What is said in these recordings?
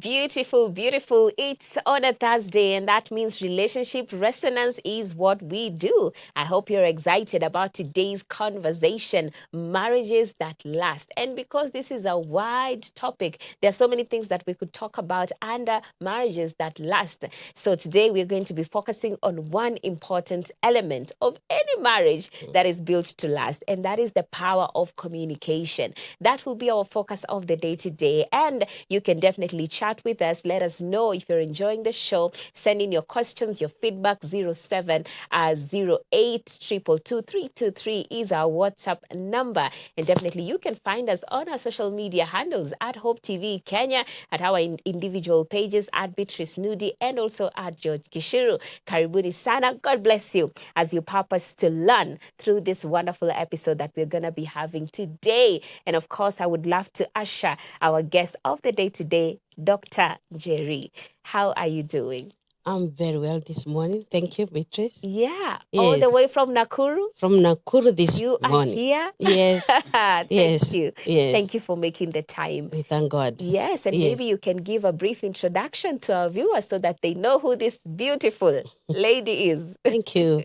Beautiful, beautiful. It's on a Thursday, and that means relationship resonance is what we do. I hope you're excited about today's conversation, marriages that last. And because this is a wide topic, there are so many things that we could talk about under marriages that last. So today we're going to be focusing on one important element of any marriage that is built to last, and that is the power of communication. That will be our focus of the day today. And you can definitely chat with us. Let us know if you're enjoying the show. Send in your questions, your feedback. 07 08 222 is our WhatsApp number. And definitely you can find us on our social media handles at Hope TV Kenya, at our individual pages at Beatrice Nudi, and also at George Gishiru. Karibuni sana. God bless you as you purpose to learn through this wonderful episode that we're going to be having today. And of course, I would love to usher our guest of the day today, Dr. Njeri. How are you doing? I'm very well this morning. Thank you, Beatrice. Yeah. Yes. All the way from Nakuru? From Nakuru this You morning. are here? Yes. Thank Yes. you. Yes. Thank you for making the time. We thank God. Yes, and Yes. maybe you can give a brief introduction to our viewers so that they know who this beautiful lady is. Thank you.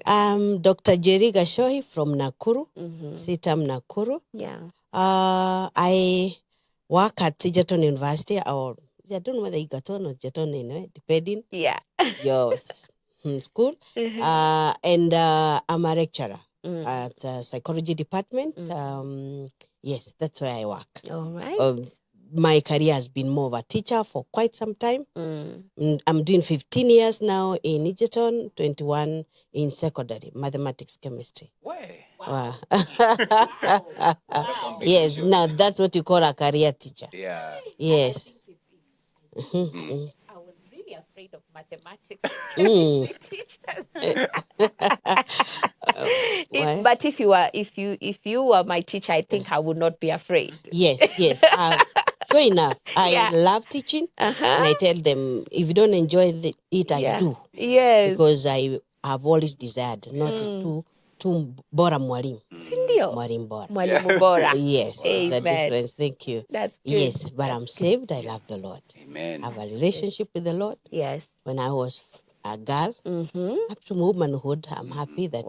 I'm Dr. Njeri Gachohi from Nakuru, Sitam, Nakuru. Yeah. I work at Egerton University, or I don't know whether Egerton or Egerton, depending Yeah. your school. And I'm a lecturer at the psychology department. Yes, that's where I work. All right. My career has been more of a teacher for quite some time. I'm doing 15 years now in Egerton, 21 in secondary, mathematics, chemistry. Wow. Yes, now that's what you call a career teacher. Yeah. Yes. I was really afraid of mathematics and chemistry teachers. But if you were my teacher, I think I would not be afraid. Yes. Sure enough, I love teaching, and I tell them, if you don't enjoy it, I do. Yes. Because I have always desired not to bora mwalimu. Sindio? Mwalimu bora. Mwalimu bora. Yes, there's a Amen. difference. Thank you. That's good. Yes, but I'm saved. I love the Lord. Amen. I have a relationship with the Lord. Yes. When I was a girl, up to womanhood, I'm happy that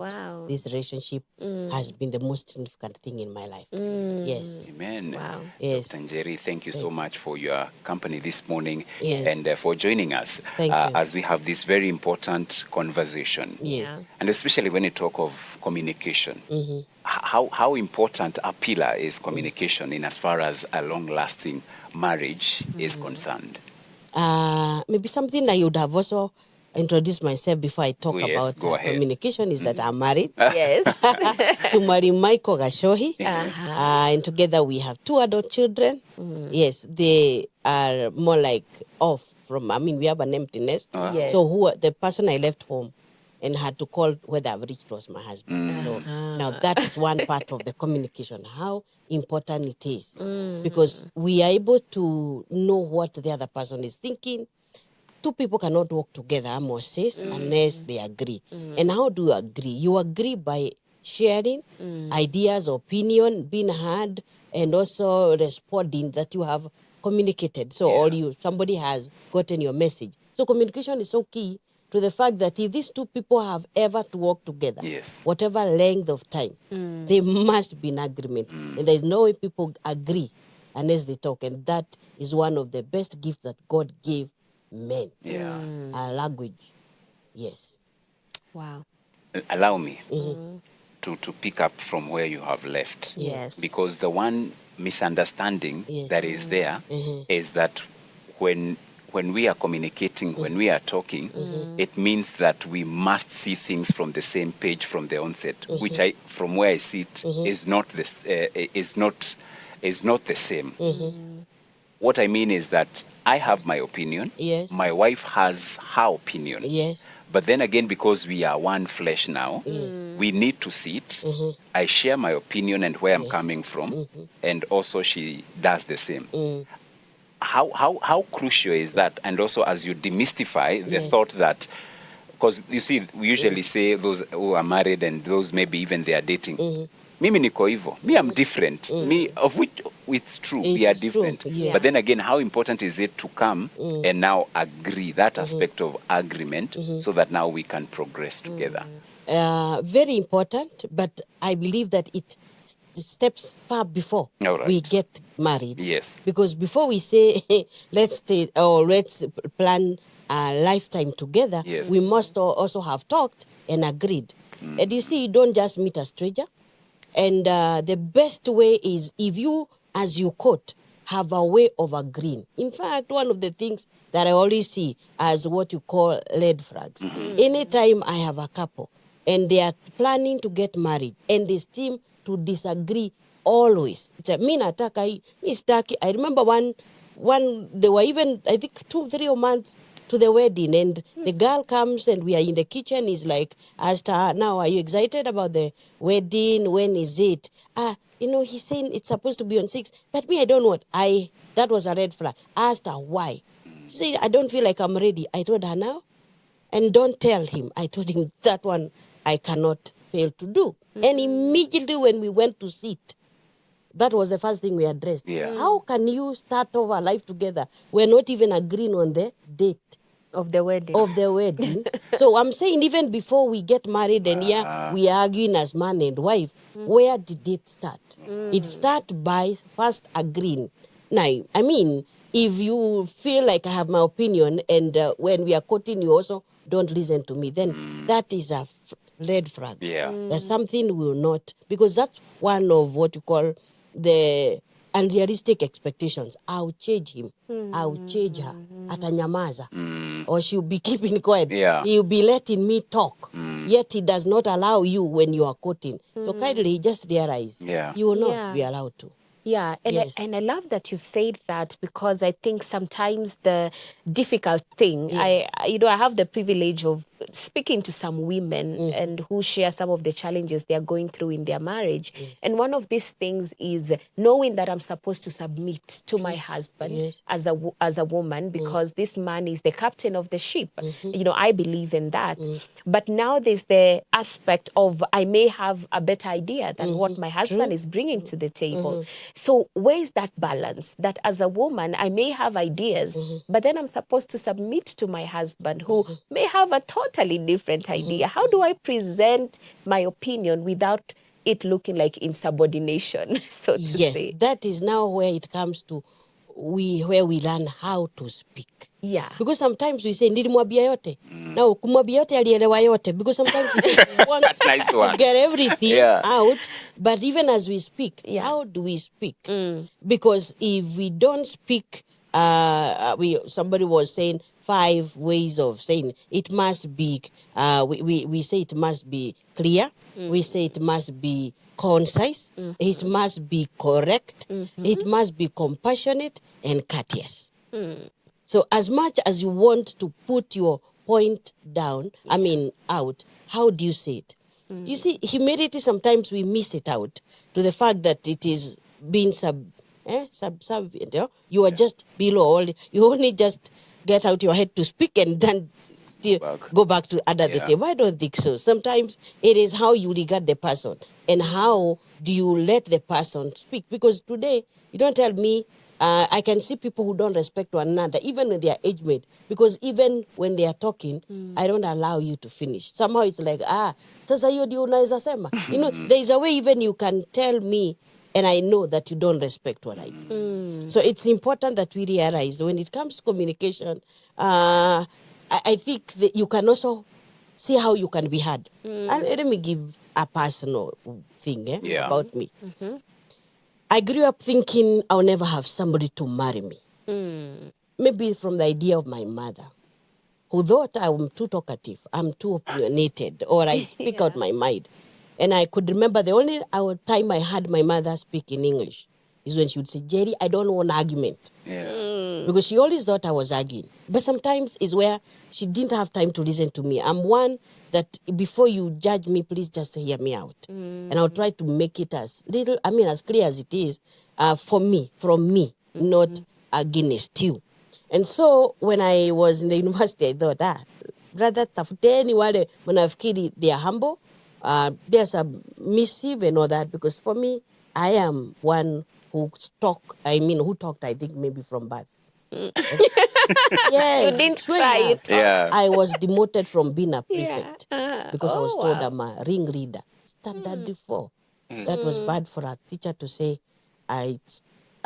this relationship has been the most significant thing in my life. Yes. Amen. Wow. Yes. Dr. Njeri, thank you so much for your company this morning Yes. and for joining us Thank you. as we have this very important conversation. Yes. And especially when you talk of communication, how important a pillar is communication in as far as a long-lasting marriage is concerned? Maybe something I would have also introduced myself before I talk about communication is that I'm married Yes. to marry Michael Gachohi. And together we have 2 adult children. Yes, they are more like off from, we have an empty nest. Yes. So the person I left home and had to call whether I've reached was my husband. So now that is one part of the communication, how important it is. Because we are able to know what the other person is thinking. 2 people cannot work together, Amos says, unless they agree. And how do you agree? You agree by sharing ideas, opinion, being heard, and also responding that you have communicated. So somebody has gotten your message. So communication is so key to the fact that if these 2 people have ever to work together, whatever length of time, they must be in agreement. And there's no way people agree unless they talk. And that is one of the best gifts that God gave men. A language. Yes. Wow. Allow me to pick up from where you have left. Yes. Because the one misunderstanding that is there is that when we are communicating, when we are talking, it means that we must see things from the same page from the onset, which from where I see it, is not the same. What I mean is that I have my opinion. Yes. My wife has her opinion. Yes. But then again, because we are one flesh now, we need to sit. I share my opinion and where I'm coming from, and also she does the same. How crucial is that? And also, as you demystify the thought that, because you see, we usually say those who are married and those maybe even they are dating. Mimi niko hivyo. Me, I'm different. Me, of which it's true, It we are is true, different. yeah. But then again, how important is it to come and now agree that aspect of agreement so that now we can progress together? Very important, but I believe that it steps far before All right. we get married. Yes. Because before we say, let's stay or let's plan a lifetime together, Yes. we must also have talked and agreed. And you see, you don't just meet a stranger. And the best way is if you, as you quote, have a way of agreeing. In fact, one of the things that I always see as what you call red flags. Anytime I have a couple and they are planning to get married and they seem to disagree always. It's a me nataka hii, mi sitaki. I remember one they were even, I think 2-3 months to the wedding, and the girl comes and we are in the kitchen. Is like, asked her, now are you excited about the wedding? When is it? He's saying it's supposed to be on 6, but me, I don't want. That was a red flag. I asked her why. She said, I don't feel like I'm ready. I told her now, and don't tell him. I told him that one I cannot fail to do. And immediately when we went to sit, that was the first thing we addressed. Yeah. How can you start over life together? We're not even agreeing on the date Of the wedding. of the wedding. So I'm saying even before we get married and we are arguing as man and wife, where did it start? It starts by first agreeing. Now, I mean, if you feel like I have my opinion and when we are quoting you also don't listen to me, then that is a red flag. Yeah. That something will not, because that's one of what you call the unrealistic expectations. I'll change him. I'll change her. Atanyamaza. Or she'll be keeping quiet. Yeah. He'll be letting me talk. Yet he does not allow you when you are quoting. So kindly just realize you will not be allowed to. Yeah, and Yes. I love that you've said that, because I think sometimes the difficult thing, I have the privilege of speaking to some women and who share some of the challenges they are going through in their marriage. And one of these things is knowing that I'm supposed to submit to my husband as a woman, because this man is the captain of the ship. I believe in that. But now there's the aspect of I may have a better idea than what my husband is bringing to the table. So where is that balance? That as a woman, I may have ideas, but then I'm supposed to submit to my husband who may have a totally different idea. How do I present my opinion without it looking like insubordination, so to say? That is now where it comes to where we learn how to speak. Yeah. Because sometimes we say nilimwambia yote. Now kumwambia yote alielewa yote, because sometimes we just want Nice to one. get everything out. But even as we speak, how do we speak? Because if we don't speak, somebody was saying 5 ways of saying it must be. We say it must be clear. We say it must be concise. It must be correct. It must be compassionate and courteous. So as much as you want to put your point down, out, how do you say it? You see, humility, sometimes we miss it out to the fact that it is being subservient. You are just below. You only just get out your head to speak and then still go back to under the table. I don't think so. Sometimes it is how you regard the person and how do you let the person speak. Because today, you don't tell me, I can see people who don't respect one another, even when they are age mate. Because even when they are talking, I don't allow you to finish. Somehow it's like, sasa hiyo ndio unaweza sema. There is a way even you can tell me, and I know that you don't respect what I do. So it's important that we realize when it comes to communication, I think that you can also see how you can be heard. And let me give a personal thing about me. I grew up thinking I'll never have somebody to marry me. Maybe from the idea of my mother, who thought I'm too talkative, I'm too opinionated, or I speak out my mind. And I could remember the only time I heard my mother speak in English is when she would say, Njeri, I don't want argument. Because she always thought I was arguing. But sometimes is where she didn't have time to listen to me. I'm one that before you judge me, please just hear me out. And I'll try to make it as clear as it is from me, not against you. And so when I was in the university, I thought, brother, tafuteni wale mnafikiri they are humble, they are submissive and all that. Because for me, I am one who talked, I think maybe from birth. Yes, You didn't sure cry, you enough. talked. Yeah. I was demoted from being a Yeah. prefect because I was Oh, told wow. I'm a ringleader. Standard 4. That was bad for a teacher to say,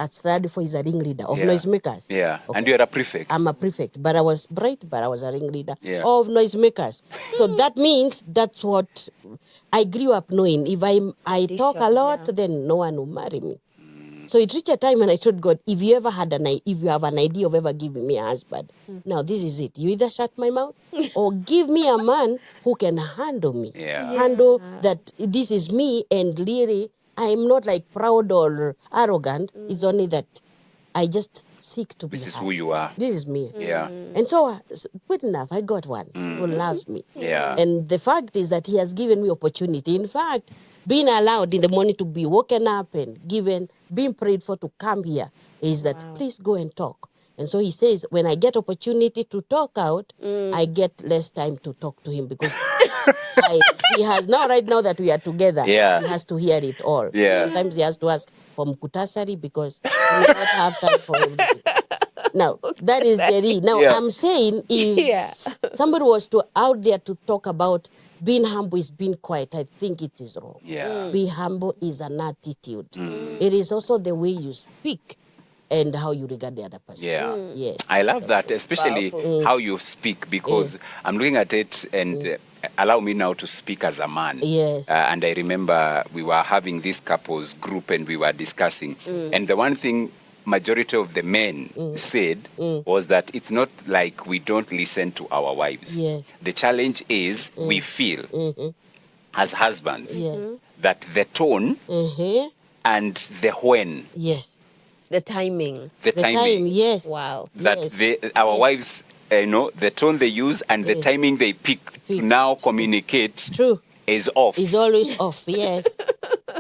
standard 4 is a ringleader of Yeah. noisemakers. Yeah. Okay. And you're a prefect. I'm a prefect, but I was bright, but I was a ringleader Yeah. of noisemakers. So that means that's what I grew up knowing. If I talk a Tradition, lot, yeah. then no one will marry me. So it reached a time when I told God, if you have an idea of ever giving me a husband, now this is it. You either shut my mouth or give me a man who can handle me. Yeah. Handle that this is me, and really I'm not like proud or arrogant. It's only that I just seek to be This is happy. who you are. This is me. Yeah. And so, good enough, I got one who loves me. Yeah. And the fact is that he has given me opportunity. In fact, being allowed in the morning to be woken up and being prayed for to come here is that, please go and talk. And so he says, when I get opportunity to talk out, I get less time to talk to him because he has right now that we are together, Yeah. he has to hear it all. Yeah. Sometimes he has to ask for mkutasari because he may not have time for everything. Now, that is Njeri. Now, Yeah. I'm saying if Yeah. somebody was out there to talk about being humble is being quiet, I think it is wrong. Yeah. Be humble is an attitude. It is also the way you speak and how you regard the other person. Yeah. Yes. I love that, especially Powerful. how you speak, because I'm looking at it and allow me now to speak as a man. Yes. And I remember we were having this couples group and we were discussing. And the one thing majority of the men said was that it's not like we don't listen to our wives. Yes. The challenge is we feel as husbands Yes. that the tone and the when, Yes. The timing. the The timing, time, yes. Wow. that Yes. our wives, the tone they use and the Yes. timing they pick to Pick. now communicate True. is off. It's always off, yes.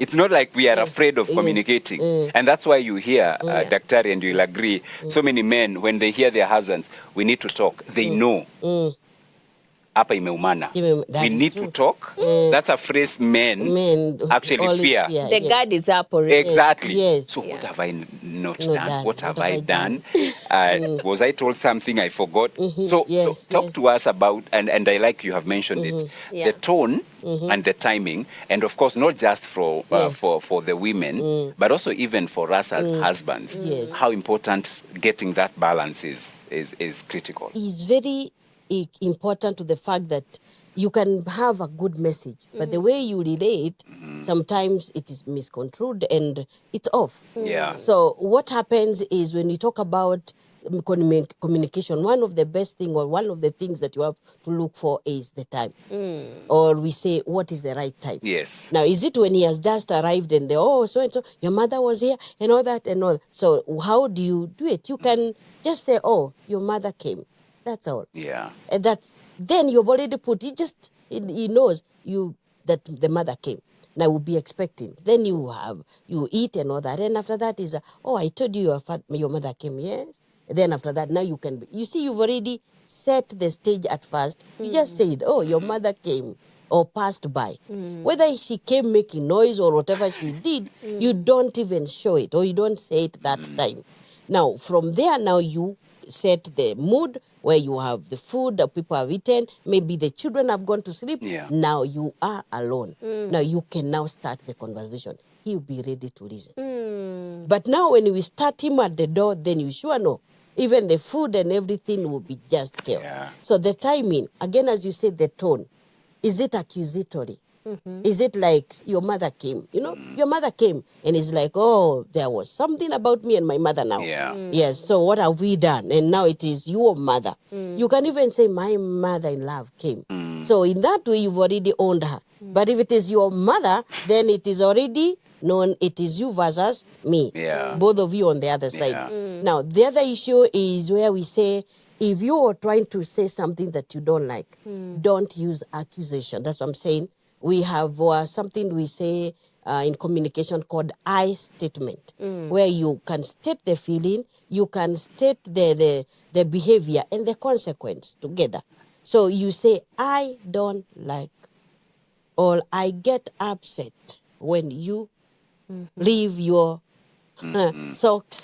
It's not like we are afraid of communicating. And that's why you hear, Daktari, and you'll agree, so many men, when they hear their husbands, we need to talk, they know. Hapa imeumana. That We is need true. to talk. That's a phrase men actually always fear. The yes. guard is up already. Exactly. Yes. So what have I not Not done? done. What have I done? Was I told something I forgot? So Yes, talk yes. to us about, and I like you have mentioned it, Yeah. the tone and the timing, and of course not just for Yes. for the women, but also even for us as husbands. Yes. How important getting that balance is critical. Is very important to the fact that you can have a good message, but the way you relay it, sometimes it is misconstrued and it's off. Yeah. So what happens is when you talk about communication, one of the best thing or one of the things that you have to look for is the time. Or we say, what is the right time? Yes. Now, is it when he has just arrived and so and so, your mother was here and all that and all? So how do you do it? You can just say, oh, your mother came. That's all. Yeah. And then you've already put it. He knows that the mother came. Now we'll be expecting. Then you eat and all that. And after that is, I told you your mother came. Yes. And then after that, now you can. You see, you've already set the stage at first. You just said, oh, your mother came or passed by. Whether she came making noise or whatever she did, you don't even show it or you don't say it that time. Now from there, now you set the mood where you have the food that people have eaten, maybe the children have gone to sleep. Yeah. Now you are alone. Now you can now start the conversation. He'll be ready to listen. But now when we start him at the door, then you sure know. Even the food and everything will be just chaos. Yeah. So the timing, again, as you said, the tone, is it accusatory? Is it like your mother came? Your mother came and it's like, oh, there was something about me and my mother now. Yeah. Yes, so what have we done? And now it is your mother. You can even say, my mother-in-law came. So in that way, you've already owned her. But if it is your mother, then it is already known it is you versus me. Yeah. Both of you on the other side. Yeah. Now, the other issue is where we say, if you are trying to say something that you don't like, don't use accusation. That's what I'm saying. We have something we say in communication called I statement, where you can state the feeling, you can state the behavior and the consequence together. So you say, I don't like, or I get upset when you leave your socks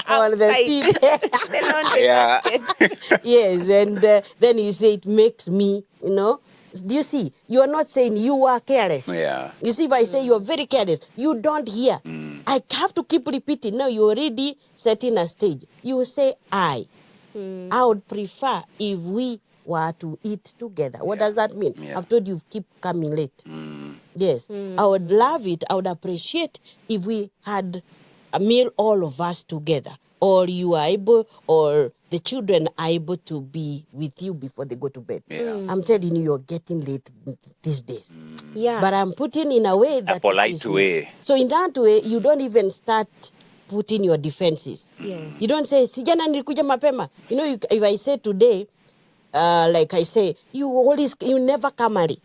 on the Outside. seat. The laundry Yeah. basket. Yes, and then you say it makes me, Do you see? You are not saying you are careless. Yeah. You see, if I say you are very careless, you don't hear. I have to keep repeating. Now you're already setting a stage. You say I. I would prefer if we were to eat together. What does that mean? Yeah. I've told you keep coming late. Yes. I would love it. I would appreciate if we had a meal, all of us together. Or you are able, or the children are able to be with you before they go to bed. Yeah. I'm telling you, you're getting late these days. Yeah. But I'm putting in a way that it polite is way. So in that way, you don't even start putting your defenses. Yes. You don't say, sijana nilikuja mapema. If I say today, like I say, you never come early.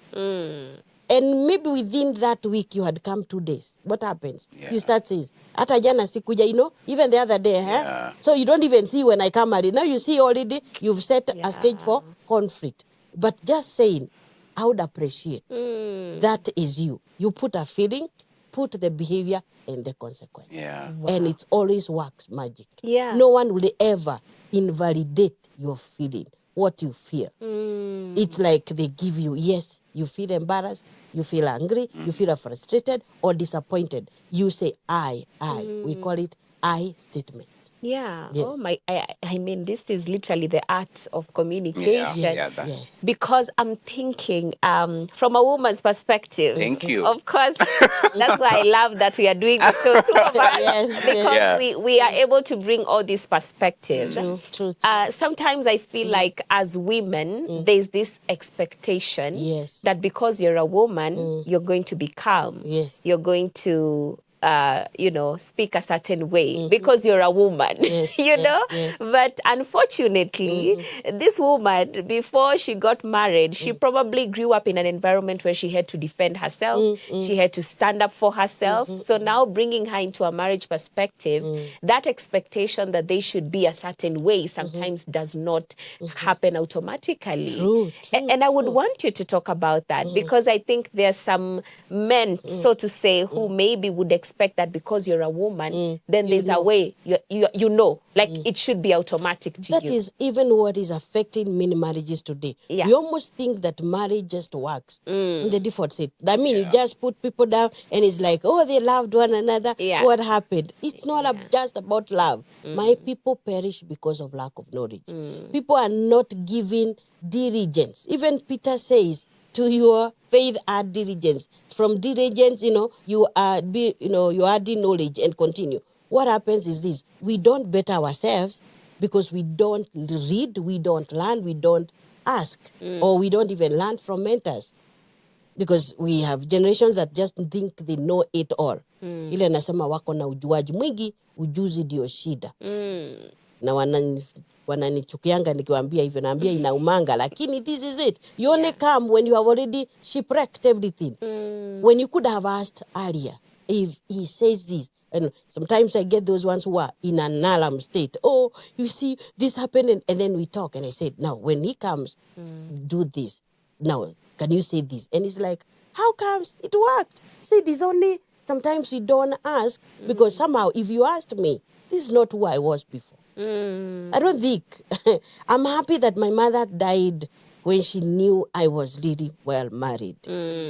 And maybe within that week you had come 2 days. What happens? Yeah. You start saying, hata jana sikuja, even the other day. Yeah. So you don't even see when I come early. Now you see already you've set Yeah. a stage for conflict. But just saying, I would appreciate. That is you. You put a feeling, put the behavior and the consequence. Yeah. And it always works magic. Yeah. No one will ever invalidate your feeling, what you feel. It's like they give you, yes, you feel embarrassed, you feel angry, you feel frustrated or disappointed. You say I. We call it I statement. Yeah. Yes. Oh my! I mean, this is literally the art of communication. Yes, that- yes. Because I'm thinking, from a woman's perspective. Thank you. Of course, that's why I love that we are doing the show, two of us, Yes, because Yeah. we are able to bring all these perspectives. True. Sometimes I feel like as women, there's this expectation Yes. that because you're a woman, you're going to be calm. Yes. You're going to speak a certain way because you're a woman, Yes, yes. But unfortunately, this woman, before she got married, she probably grew up in an environment where she had to defend herself. She had to stand up for herself. So now bringing her into a marriage perspective, that expectation that they should be a certain way sometimes does not happen automatically. True, And I would want you to talk about that because I think there's some men, so to say, who maybe would expect that because you're a woman, then there's a way, like it should be automatic to That you. is even what is affecting many marriages today. Yeah. We almost think that marriage just works in the default state. I mean, you just put people down and it's like, oh, they loved one another. Yeah. What happened? It's not just about love. My people perish because of lack of knowledge. People are not giving diligence. Even Peter says, to your faith add diligence. From diligence, you adding knowledge and continue. What happens is this: we don't better ourselves because we don't read, we don't learn, we don't ask, or we don't even learn from mentors. Because we have generations that just think they know it all. Ile nasema wako na ujuaji mwingi, ujuzi ndio shida. Na wananichukianga nikiwaambia hivyo, naambia inaumanga, lakini this is it. You only come when you have already shipwrecked everything. When you could have asked earlier, if he says this. And sometimes I get those ones who are in an alarm state. Oh, you see, this happened, and then we talk, and I said, now, when he comes, do this. Now, can you say this? And it's like, how comes? It worked. See, it is only, sometimes we don't ask, because somehow, if you asked me, this is not who I was before. I don't think. I'm happy that my mother died when she knew I was really well married.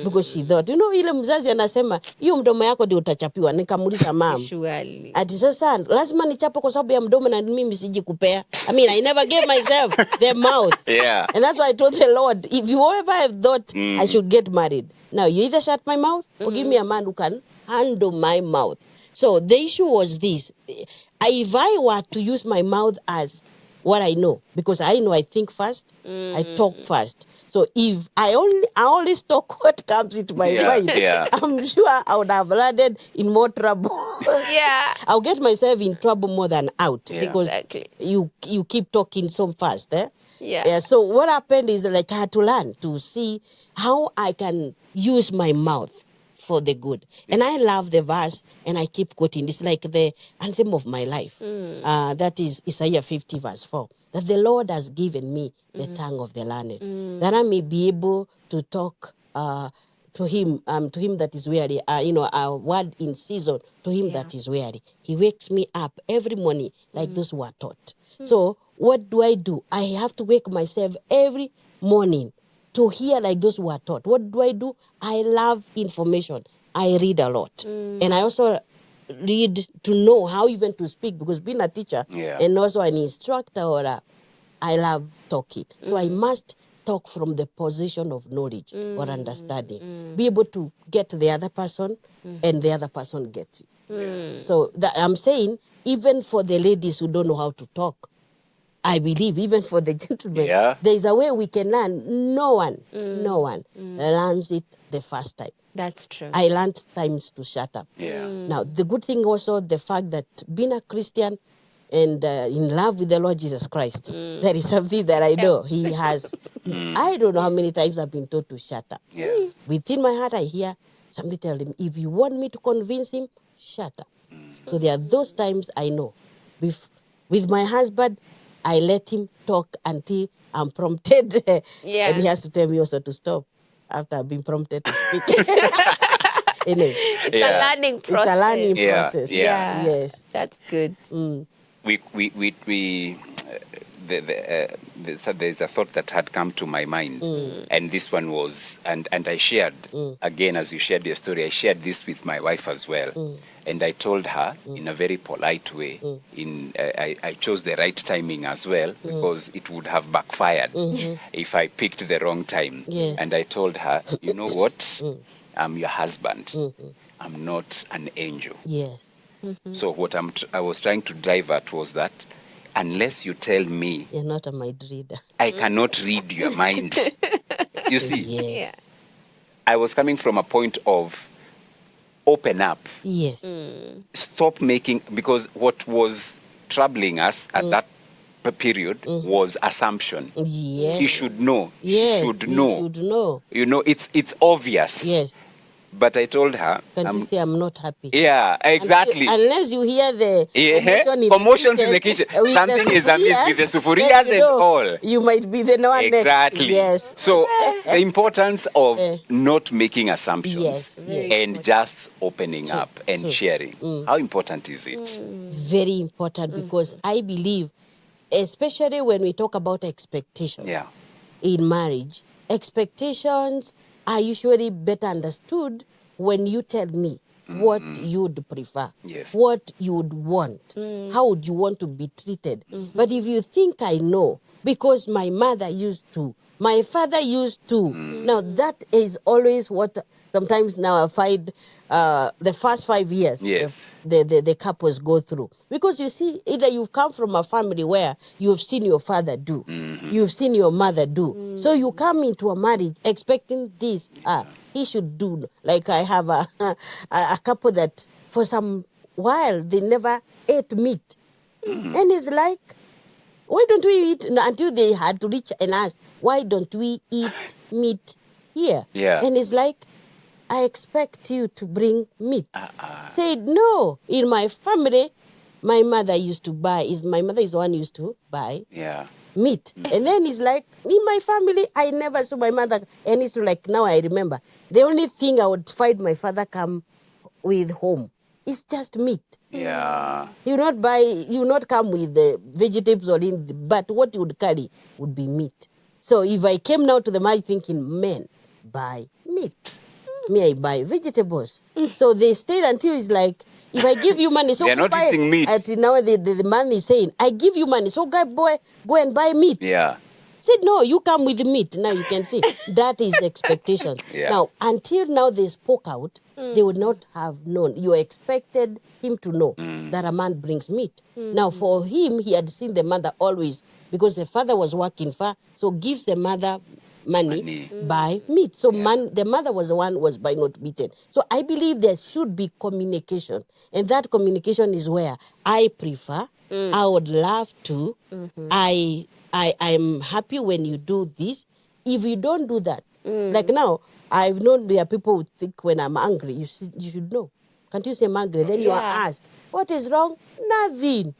Because she thought, ile mzazi anasema, hiyo mdomo yako ndio utachapiwa. Nikamuuliza mom. Surely. Ati sasa, lazima nichape kwa sababu ya mdomo na mimi sijikupea. I mean, I never gave myself the mouth. Yeah. And that's why I told the Lord, if you ever have thought I should get married, now you either shut my mouth or give me a man who can handle my mouth. So the issue was this. If I were to use my mouth as what I know, because I know I think fast, I talk fast. So if I only talk what comes into my mind, I'm sure I would have landed in more trouble. Yeah. I'll get myself in trouble more than out because Exactly. you keep talking so fast. Yeah. So what happened is like I had to learn to see how I can use my mouth for the good. And I love the verse and I keep quoting. It's like the anthem of my life. That is Isaiah 50 verse 4. That the Lord has given me the tongue of the learned. That I may be able to talk to him that is weary, a word in season to him that is weary. He wakes me up every morning like those who are taught. So what do? I have to wake myself every morning to hear like those who are taught. What do? I love information. I read a lot. And I also read to know how even to speak, because being a teacher and also an instructor I love talking. So I must talk from the position of knowledge or understanding. Be able to get the other person and the other person gets you. So that I'm saying, even for the ladies who don't know how to talk, I believe even for the gentlemen, there is a way we can learn. No one learns it the first time. That's true. I learned times to shut up. Now, the good thing also, the fact that being a Christian and in love with the Lord Jesus Christ, there is something that I know he has. I don't know how many times I've been told to shut up. Within my heart, I hear somebody tell him, if you want me to convince him, shut up. So there are those times I know. With my husband, I let him talk until I'm prompted. And he has to tell me also to stop after I've been prompted to speak. Anyway, it's a learning process. It's a learning process. Yes. That's good. There's a thought that had come to my mind, and this one was, and I shared, again, as you shared your story, I shared this with my wife as well. And I told her in a very polite way, I chose the right timing as well, because it would have backfired if I picked the wrong time. And I told her, you know what? I'm your husband. I'm not an angel. So what I was trying to drive at was that, unless you tell me, you're not a mind reader, I cannot read your mind. You see? Yes. I was coming from a point of open up. Yes. Stop making, because what was troubling us at that period was assumption. Yes. He should know. Yes. He should know. You know, it's obvious. Yes. But I told her, can't you say I'm not happy? Yeah, exactly. Unless you hear the commotions in the kitchen. Something is amiss with the sufurias and all. You might be the one. Exactly. Yes. So the importance of not making assumptions and just opening up and sharing. How important is it? Very important, because I believe, especially when we talk about expectations in marriage, expectations are usually better understood when you tell me what you'd prefer, what you would want, how would you want to be treated. But if you think I know, because my mother used to, my father used to, now that is always what sometimes now I find the first 5 years the couples go through. Because you see, either you've come from a family where you've seen your father do, you've seen your mother do. So you come into a marriage expecting this, he should do. Like I have a couple that for some while they never ate meat. And it's like, why don't we eat, until they had to reach and ask, why don't we eat meat here? And it's like, I expect you to bring meat. Said, no, in my family, my mother used to buy, my mother is the one who used to buy meat. And then it's like, in my family, I never saw my mother, and it's like, now I remember, the only thing I would find my father come with home is just meat. You not come with the vegetables or but what you would carry would be meat. So if I came now to the marriage thinking, men, buy meat. Me, I buy vegetables. So they stayed until it's like, if I give you money, so they're not buy eating meat. Now the man is saying, I give you money, so go and buy meat. Said, no, you come with the meat. Now you can see. That is expectation. Now, until now they spoke out, they would not have known. You expected him to know that a man brings meat. Now, for him, he had seen the mother always, because the father was working far, so gives the mother money. Buy meat. So the mother was the one who was buying not beaten. So I believe there should be communication. And that communication is where I prefer, I would love to, I'm happy when you do this. If you don't do that, like now, I've known there are people who think when I'm angry, you should know. Can't you say I'm angry? Then you are asked, what is wrong? Nothing.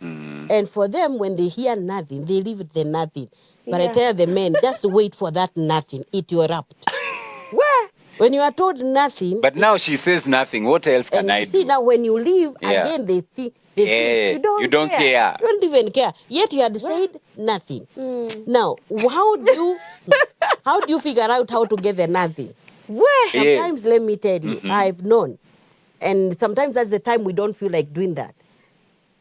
And for them, when they hear nothing, they leave the nothing. But I tell the men, just wait for that nothing. It will erupt. Where? When you are told nothing. But now she says nothing. What else can I see, do? now when you leave, again, they think you don't care. You don't even care. Yet you had said nothing. Now, how do you figure out how to get the nothing? Sometimes, let me tell you, I've known. And sometimes that's the time we don't feel like doing that.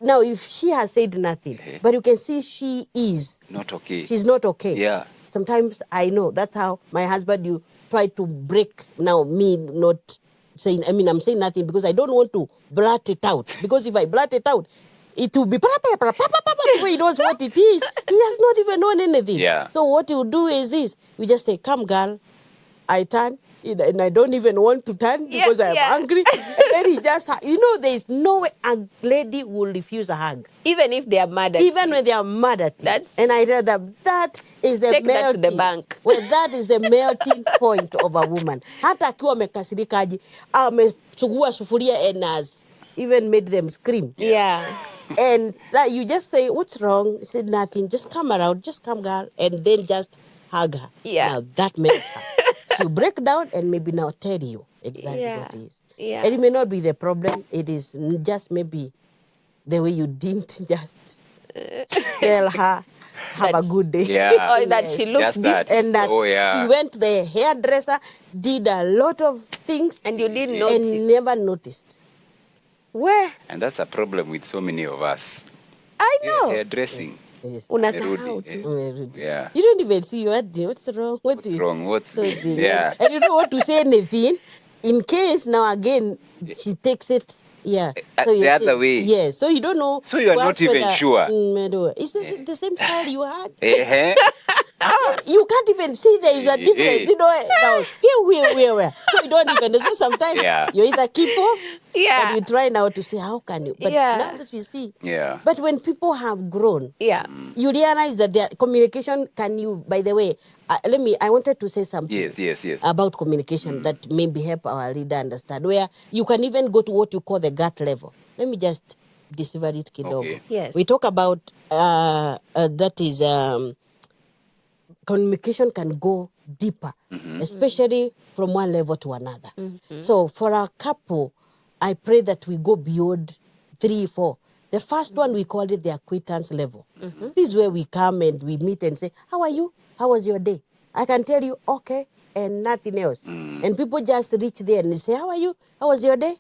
Now, if she has said nothing, but you can see she is not okay. She's not okay. Yeah. Sometimes I know that's how my husband, you try to break now me not saying, I'm saying nothing because I don't want to blurt it out. Because if I blurt it out, it will be he knows what it is. He has not even known anything. Yeah. So what you do is this. We just say, come girl, I turn. And I don't even want to turn because I'm angry. And then he just, there's no way a lady will refuse a hug. Even if they are mad at you. Even when they are mad at you. That's... And I tell them that is the Take melting. that to the bank. Well, that is the melting point of a woman. Hata akiwa amekasirikaji, amesugua sufuria and has even made them scream. Yeah. And you just say, what's wrong? He said, nothing. Just come around. Just come, girl. And then just hug her. Yeah. Now that melts her. She'll break down and maybe now tell you exactly what it is. Yeah. And it may not be the problem. It is just maybe the way you didn't just tell her, have a good day. Yeah. Or that she looks that. And that yeah. she went to the hairdresser, did a lot of things. And you didn't notice. And never noticed. Where? And that's a problem with so many of us. I know. Hairdressing. Yes. Unasahau tu. Yeah. You don't even see your head. What's wrong? What's wrong? What's yeah. And you don't want to say anything in case now again she takes it. Yeah. So the other way. Yeah. So you don't know. So you are not even sure. Is this the same style you had? You can't even see there is a difference. Now here. So you don't even know. So sometimes you either keep off. Yeah. But you try now to see how can you. But now that you see. Yeah. But when people have grown. Yeah. You realize that their communication by the way, I wanted to say something. Yes. About communication that maybe help our reader understand. Where you can even go to what you call the gut level. Let me just decipher it kidogo. Okay. Yes. We talk about that is communication can go deeper, especially from one level to another. So for our couple, I pray that we go beyond 3, 4. The first one, we call it the acquaintance level. This is where we come and we meet and say, how are you? How was your day? I can tell you, okay, and nothing else. And people just reach there and they say, how are you? How was your day?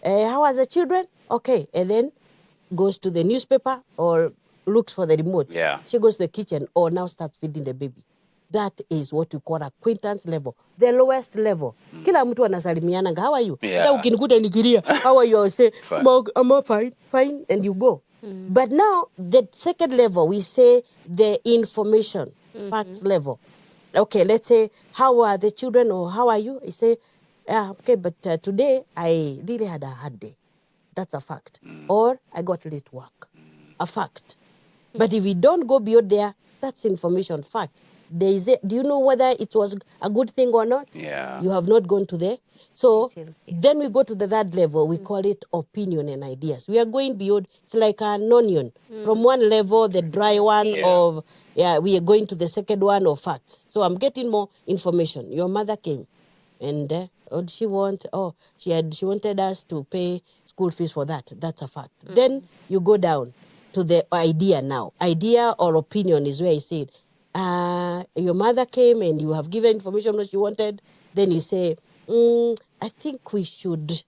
How are the children? Okay. And then goes to the newspaper or looks for the remote. Yeah. She goes to the kitchen or now starts feeding the baby. That is what we call acquaintance level, the lowest level. Kila mtu anasalimiana, how are you? Yeah. Ukinikuta nikilia, how are you? I'll say, I'm fine, and you go. But now, the second level, we say the information, facts level. Okay, let's say, how are the children or how are you? I say, okay, but today I really had a hard day. That's a fact. Or I got late work. A fact. But if we don't go beyond there, that's information, fact. Do you know whether it was a good thing or not? Yeah. You have not gone to there. So then we go to the third level. We call it opinion and ideas. We are going beyond. It's like an onion. From one level, the dry one we are going to the second one of facts. So I'm getting more information. Your mother came and what did she want? Oh, she wanted us to pay school fees for that. That's a fact. Then you go down to the idea now. Idea or opinion is where I said, your mother came and you have given information what she wanted. Then you say, I think we should.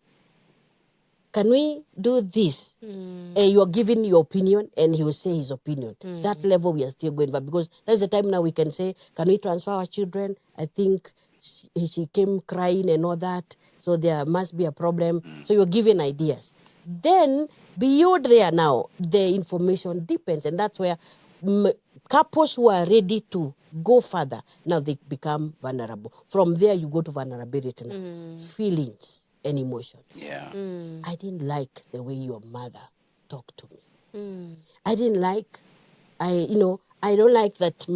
Can we do this? You are giving your opinion and he will say his opinion. That level we are still going for because that's the time now we can say, can we transfer our children? I think she came crying and all that. So there must be a problem. So you're giving ideas. Then beyond there now, the information depends. And that's where couples who are ready to go further, now they become vulnerable. From there, you go to vulnerability now. Feelings and emotions. Yeah. I didn't like the way your mother talked to me. I didn't like, I don't like that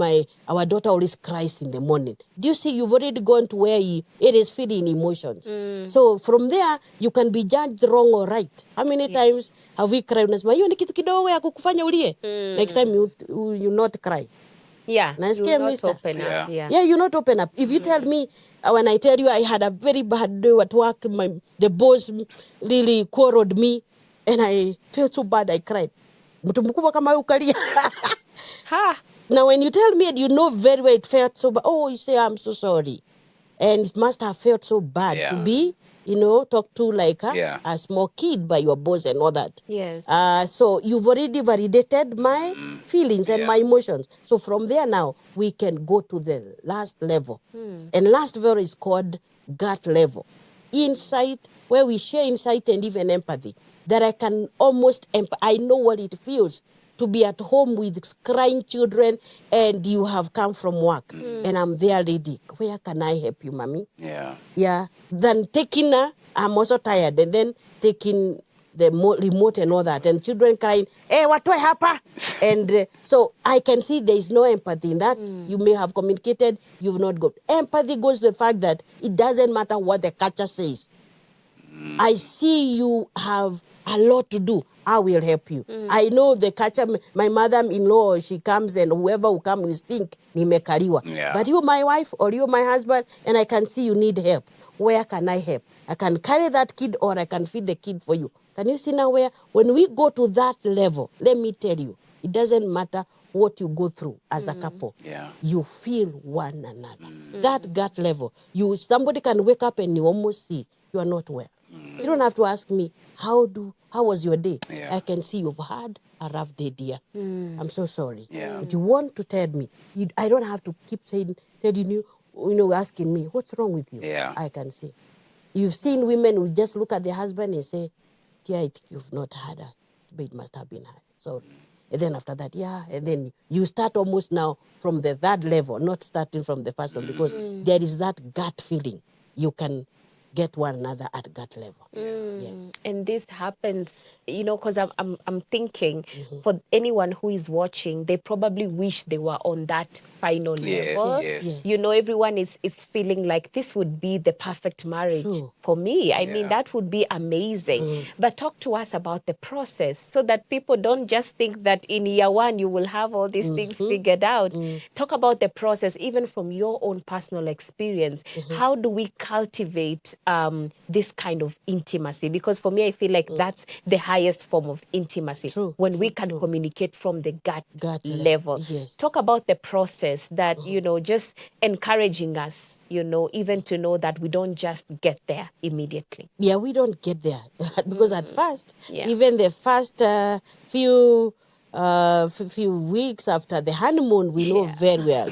our daughter always cries in the morning. Do you see, you've already gone to where it is feeling emotions. So from there, you can be judged wrong or right. How many times have we cried? Unasema, hiyo ni kitu kidogo ya kukufanya ulie. Next time you not cry. Yeah, Nasikia, you not mister? open up. Yeah. Yeah, you not open up. If you tell me, when I tell you I had a very bad day at work, the boss really quarreled me, and I felt so bad, I cried. Mtu mkubwa kama wewe ukalia. Ha. Now, when you tell me and you know very well it felt so bad, oh, you say, I'm so sorry. And it must have felt so bad to be, talked to like a small kid by your boss and all that. Yes. So you've already validated my feelings and my emotions. So from there now, we can go to the last level. And last level is called gut level. Insight, where we share insight and even empathy. That I can almost, I know what it feels to be at home with crying children and you have come from work and I'm there, lady. Where can I help you, mommy? Yeah. Then taking, I'm also tired, and then taking the remote and all that, and children crying, hey, what do I happen? And so I can see there is no empathy in that. You may have communicated, you've not got. Empathy goes to the fact that it doesn't matter what the catcher says. I see you have a lot to do. I will help you. I know the catcher, my mother-in-law, she comes and whoever will come will think, nimekaliwa. But you, my wife, or you, my husband, and I can see you need help. Where can I help? I can carry that kid or I can feed the kid for you. Can you see now where, when we go to that level, let me tell you, it doesn't matter what you go through as a couple. You feel one another. That gut level, somebody can wake up and you almost see you are not well. You don't have to ask me, how was your day? I can see you've had a rough day, dear. I'm so sorry. But you want to tell me, I don't have to keep telling you, asking me, what's wrong with you? I can see. You've seen women who just look at their husband and say, dear, I think you've not had but it must have been had. Sorry. And then after that, and then you start almost now from the third level, not starting from the first one, because there is that gut feeling. You can get one another at gut level. Yes. And this happens, because I'm thinking for anyone who is watching, they probably wish they were on that final level. Yes. Everyone is feeling like this would be the perfect marriage for me. I mean, that would be amazing. But talk to us about the process so that people don't just think that in year one you will have all these things figured out. Talk about the process, even from your own personal experience. How do we cultivate this kind of intimacy? Because for me, I feel like that's the highest form of intimacy. When we can communicate from the gut level. Yes. Talk about the process that, just encouraging us, even to know that we don't just get there immediately. Yeah, we don't get there because at first, even the first few weeks after the honeymoon, we know very well.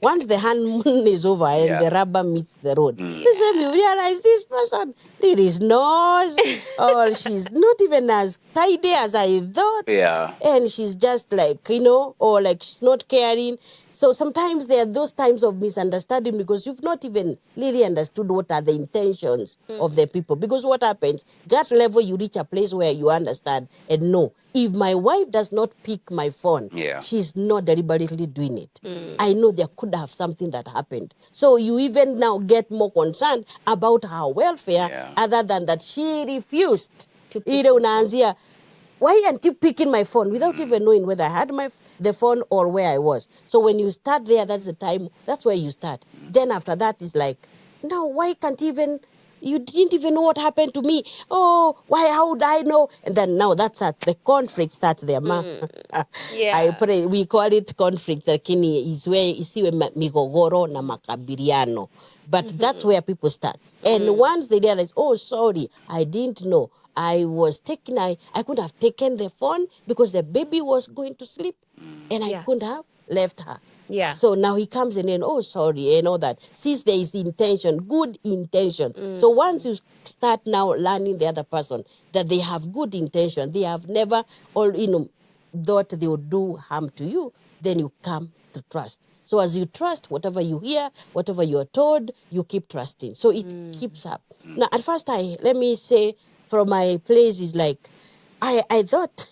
Once the honeymoon is over and the rubber meets the road, listen, you realize this person did his nose, or she's not even as tidy as I thought. And she's just like, or like she's not caring. So sometimes there are those times of misunderstanding because you've not even really understood what are the intentions of the people. Because what happens, gut level, you reach a place where you understand and know, if my wife does not pick my phone, she's not deliberately doing it. I know there could have something that happened. So you even now get more concerned about her welfare other than that she refused. Ile why aren't you picking my phone without even knowing whether I had the phone or where I was? So when you start there, that's the time, that's where you start. Then after that is like, now why can't you didn't even know what happened to me. Oh, how would I know? And then now the conflict starts there. I pray, we call it conflict, lakini is where isiwe migogoro na makabiliano. But that's where people start. And once they realize, oh, sorry, I didn't know. I could have taken the phone because the baby was going to sleep and I couldn't have left her. So now he comes in and, oh, sorry, and all that. Since there is intention, good intention. So once you start now learning the other person that they have good intention, they have never thought they would do harm to you, then you come to trust. So as you trust, whatever you hear, whatever you're told, you keep trusting. So it keeps up. Now, at first, let me say, from my place is like, I thought,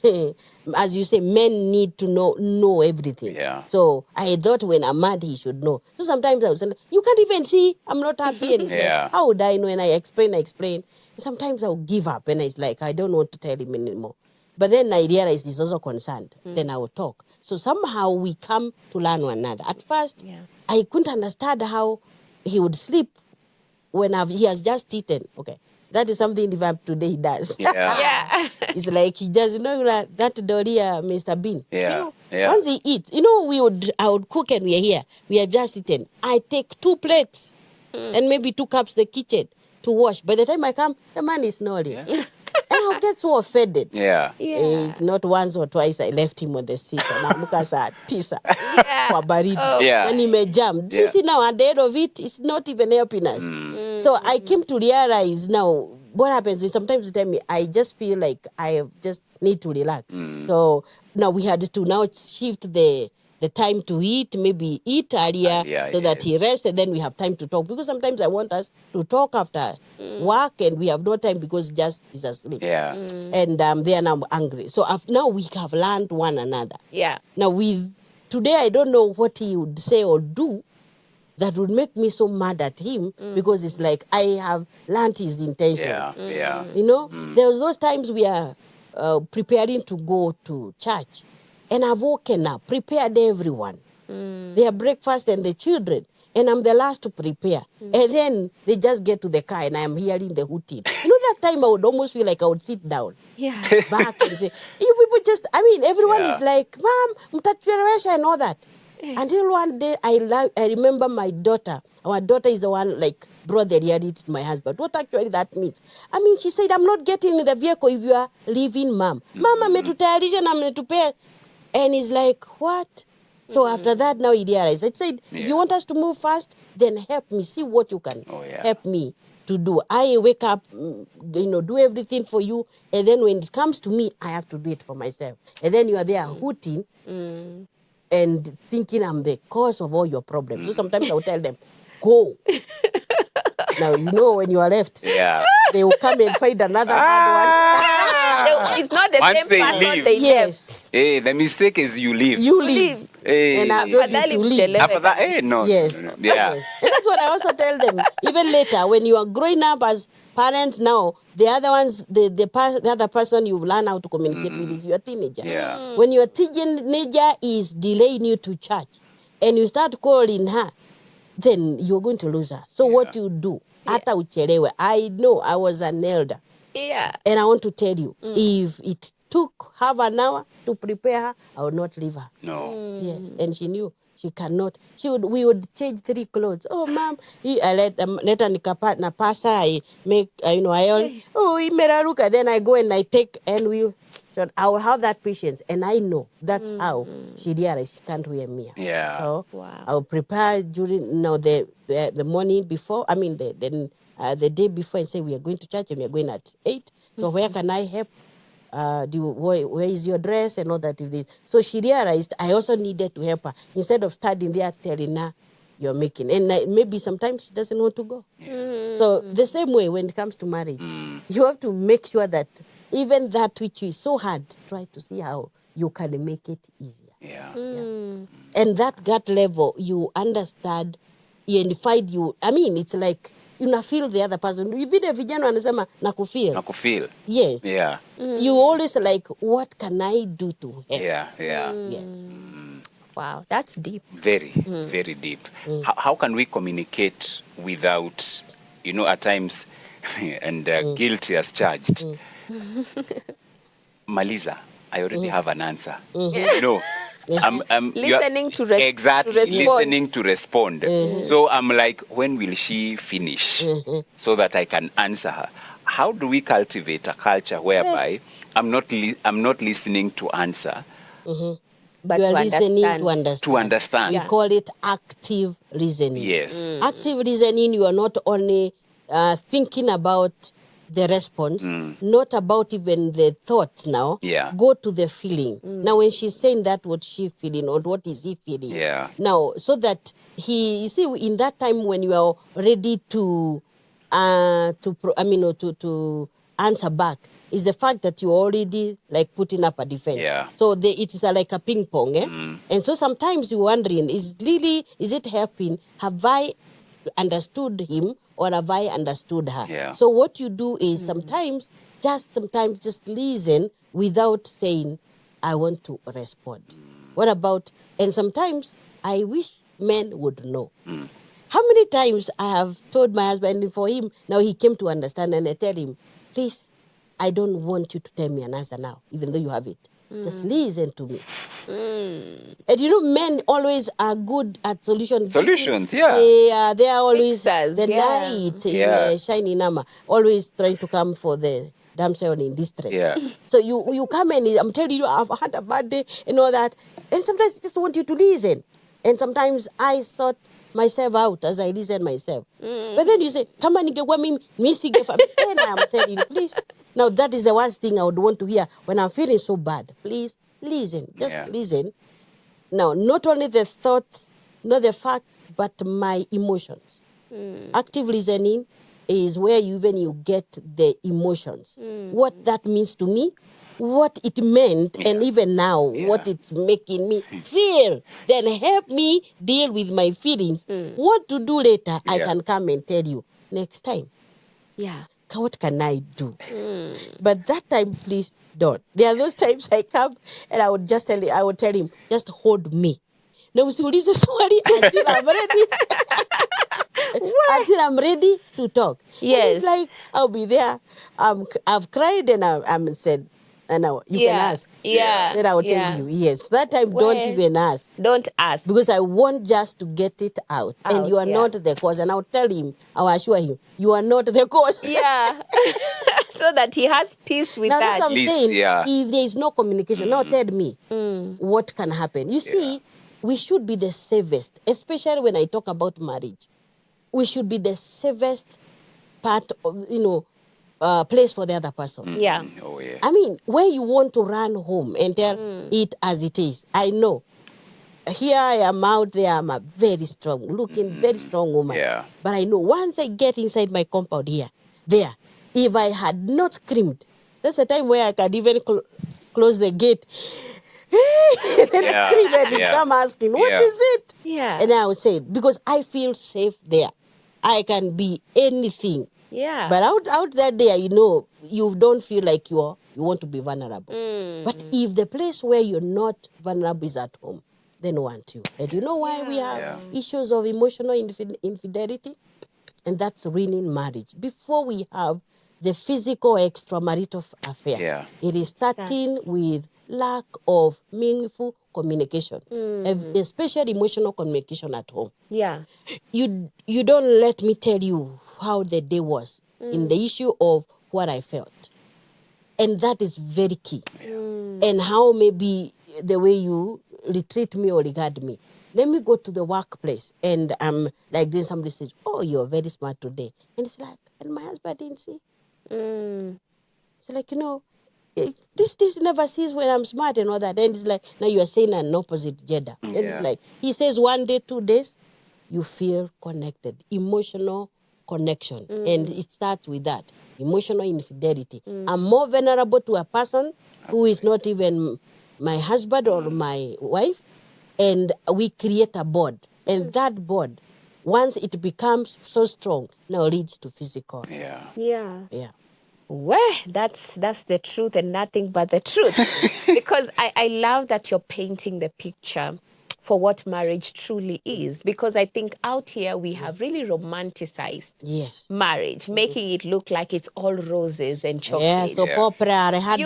as you say, men need to know everything. So I thought when I'm mad, he should know. So sometimes I was like, you can't even see, I'm not happy. And it's like, how would I know? And I explain. Sometimes I'll give up and it's like, I don't want to tell him anymore. But then I realized he's also concerned. Then I will talk. So somehow we come to learn one another. At first, I couldn't understand how he would sleep when he has just eaten. Okay. That is something Liverpool today does. Yeah. It's like he does, that Doria, Mr. Bean. Yeah. Once he eats, I would cook and we are here. We have just eaten. I take 2 plates and maybe 2 cups the kitchen to wash. By the time I come, the man is snoring. And I'll get so offended. Yeah. It's not once or twice I left him on the seat. And I'm saa tisa. Kwa baridi. Yeah. And he may jump. Do you see now at the end of it, it's not even helping us. So I came to realize now what happens is sometimes tell me I just feel like I just need to relax. So now we had to now shift the time to eat, maybe eat earlier so that he rests and then we have time to talk. Because sometimes I want us to talk after work and we have no time because he's asleep. Yeah. And they are now angry. So now we have learned one another. Yeah. Now today I don't know what he would say or do that would make me so mad at him because it's like I have learned his intentions. Yeah. There was those times we are preparing to go to church. And I've woken up, prepared everyone, their breakfast and the children. And I'm the last to prepare. And then they just get to the car and I'm hearing the hooting. That time I would almost feel like I would sit down back and say, you people everyone is like, Mom, mtatuelewesha and all that. Until one day I remember my daughter. Our daughter is the one brought the reality to my husband. What actually that means? She said, I'm not getting in the vehicle if you are leaving Mom. Mama metutayarisha na mnetupea. And he's like, what? So after that, now he realized. I said, if you want us to move fast, then help me. See what you can help me to do. I wake up, do everything for you. And then when it comes to me, I have to do it for myself. And then you are there hooting and thinking I'm the cause of all your problems. So sometimes I will tell them, go. Now, when you are left, they will come and find another hard one. It's not the Once same they person leave. they Yes. Hey, the mistake is you leave. You leave. Hey. And I've told you to leave. After that, no. Yes. No. Yeah. Yes. And that's what I also tell them. Even later, when you are growing up as parents now, the other ones, the other person you've learned how to communicate with is your teenager. Yeah. When your teenager is delaying you to church and you start calling her, then you're going to lose her. So what you do, hata uchelewe. I know I was an elder. Yeah. And I want to tell you, if it took half an hour to prepare her, I would not leave her. No. Yes, and she knew she cannot. We would change 3 clothes. Oh, Mom, I let nikapa na pasa. I make I all. Oh, imeraruka. Then I go and I take and I will have that patience, and I know that's how she realized she can't wear me. Yeah. So I will prepare during the morning before. The day before and say we are going to church and we are going at 8. So where can I help? Where is your dress and all that? So she realized I also needed to help her instead of standing there telling her you're making. And maybe sometimes she doesn't want to go. So the same way when it comes to marriage, you have to make sure that even that which is so hard, try to see how you can make it easier. Yeah. And that gut level, you understand, you identified you. It's like you feel the other person. Vile vijana wanasema nakufeel. Yes. Yeah. You always like, what can I do to help? Yeah. Yes. Wow, that's deep. Very, very deep. How can we communicate without, at times, and guilty as charged? Maliza, I already have an answer. I'm listening to respond. Exactly, listening to respond. So I'm like, when will she finish so that I can answer her? How do we cultivate a culture whereby I'm not listening to answer, but you are listening to understand. To understand. We call it active listening. Yes. Active listening, you are not only thinking about the response, not about even the thought now. Yeah. Go to the feeling. Now, when she's saying that, what's she feeling or what is he feeling? Yeah. Now, so that in that time when you are ready to answer back, is the fact that you're already putting up a defense. Yeah. So it's like a ping pong. And so sometimes you're wondering, is it helping? Have I understood him or have I understood her? Yeah. So what you do is sometimes just listen without saying, I want to respond. What about, and sometimes I wish men would know. How many times I have told my husband, and for him, now he came to understand, and I tell him, please, I don't want you to tell me an answer now, even though you have it. Just listen to me. And you know, men always are good at solutions. Solutions, yeah. They are always Fixers, the yeah. knight Yeah. in shining armor, always trying to come for the damsel in distress. Yeah. So you come and I'm telling you, I've had a bad day and all that. And sometimes I just want you to listen. And sometimes I sort myself out as I listen myself. But then you say, come on, get me missing. And I'm telling you, please. Now that is the worst thing I would want to hear when I'm feeling so bad. Please listen. Just Yeah. listen. Now, not only the thoughts, not the facts, but my emotions. Active listening is where you get the emotions. What that means to me, what it meant, and even now, what it's making me feel. Then help me deal with my feelings. What to do later, I Yeah. can come and tell you next time. Yeah. What can I do? But that time, please don't. There are those times I come and I would tell him, just hold me. Now, usiulize swali until I'm ready. Until I'm ready to talk. And Yes. it's like, I'll be there. I've cried and I'm said, and now you can ask. Yeah. Then I'll yeah. tell you, yes. That time, Well, don't even ask. Don't ask. Because I want just to get it out. And you are yeah. not the cause. And I'll tell him, I'll assure him, you are not the cause. Yeah. So that he has peace with Now that. that's what I'm Least, saying. yeah. If there is no communication, now tell me what can happen. You see, we should be the safest, especially when I talk about marriage. We should be the safest part of, place for the other person. Yeah. Oh, yeah. I mean, where you want to run home and tell it as it is. I know. Here I am out there, I'm a very strong, very strong woman. Yeah. But I know once I get inside my compound there, if I had not screamed, that's the time where I can even close the gate. Then scream and come asking, what is it? Yeah. And I would say it because I feel safe there. I can be anything. Yeah. But out there, you don't feel like you want to be vulnerable. But if the place where you're not vulnerable is at home, then want you. And you know why we have issues of emotional infidelity? And that's ruining marriage. Before we have the physical extramarital affair, it is starting with lack of meaningful communication, especially emotional communication at home. Yeah. You don't let me tell you how the day was in the issue of what I felt. And that is very key. And how maybe the way you treat me or regard me. Let me go to the workplace and like then somebody says, oh, you're very smart today. And it's like, and my husband didn't see. It's like, this never sees when I'm smart and all that. And it's like, now you are saying an opposite gender. And it's like, he says 1 day, 2 days, you feel connected, emotional connection. And it starts with that, emotional infidelity. I'm more vulnerable to a person who is not even my husband or my wife, and we create a bond. And that bond, once it becomes so strong, now leads to physical. Yeah. Yeah. Well, that's the truth and nothing but the truth. Because I love that you're painting the picture for what marriage truly is. Because I think out here we have really romanticized marriage, making it look like it's all roses and chocolate. Yeah, so opera, hard exactly.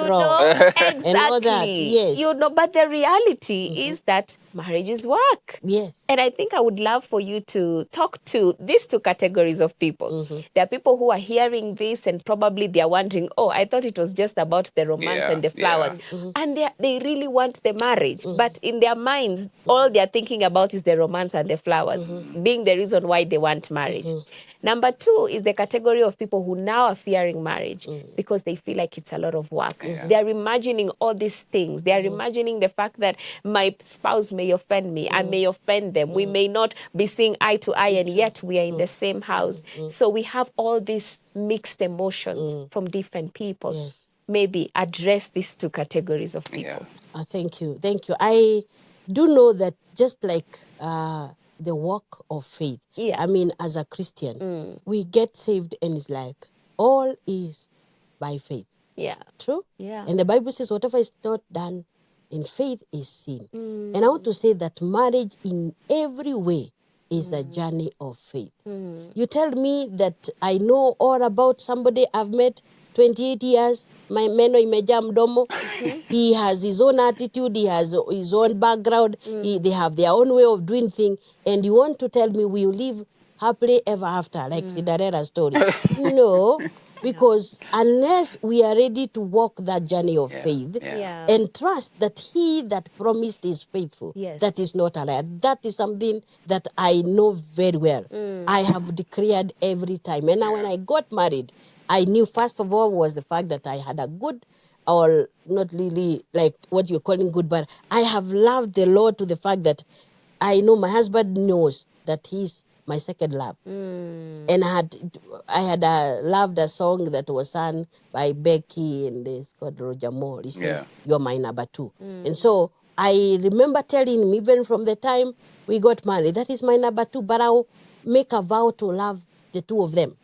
and all that. Yes. But the reality is that marriage is work. Yes. And I think I would love for you to talk to these two categories of people. There are people who are hearing this and probably they are wondering, oh, I thought it was just about the romance and the flowers. And they really want the marriage. But in their minds, all they're thinking about is the romance and the flowers, being the reason why they want marriage. Number two is the category of people who now are fearing marriage because they feel like it's a lot of work. They're imagining all these things. They're imagining the fact that my spouse may offend me, I may offend them. We may not be seeing eye to eye, and yet we are in the same house. So we have all these mixed emotions from different people. Maybe address these two categories of people. Thank you. I do know that just like the walk of faith. Yeah. I mean, as a Christian, we get saved and it's like, all is by faith. Yeah. True? Yeah. And the Bible says whatever is not done in faith is sin. And I want to say that marriage in every way is a journey of faith. You tell me that I know all about somebody I've met 28 years, my meno imejaa mdomo. He has his own attitude, he has his own background, they have their own way of doing things, and you want to tell me we will live happily ever after, like Cinderella's story. No, because unless we are ready to walk that journey of faith Yeah. and trust that he that promised is faithful, Yes. that is not a liar. That is something that I know very well. I have declared every time. And now when I got married, I knew first of all was the fact that I had a good, or not really like what you're calling good, but I have loved the Lord to the fact that I know my husband knows that he's my second love. And I had loved a song that was sung by Becky and it's called Roger Moore. He says, "You're my number two." And so I remember telling him, even from the time we got married, that is my number two, but I'll make a vow to love the two of them.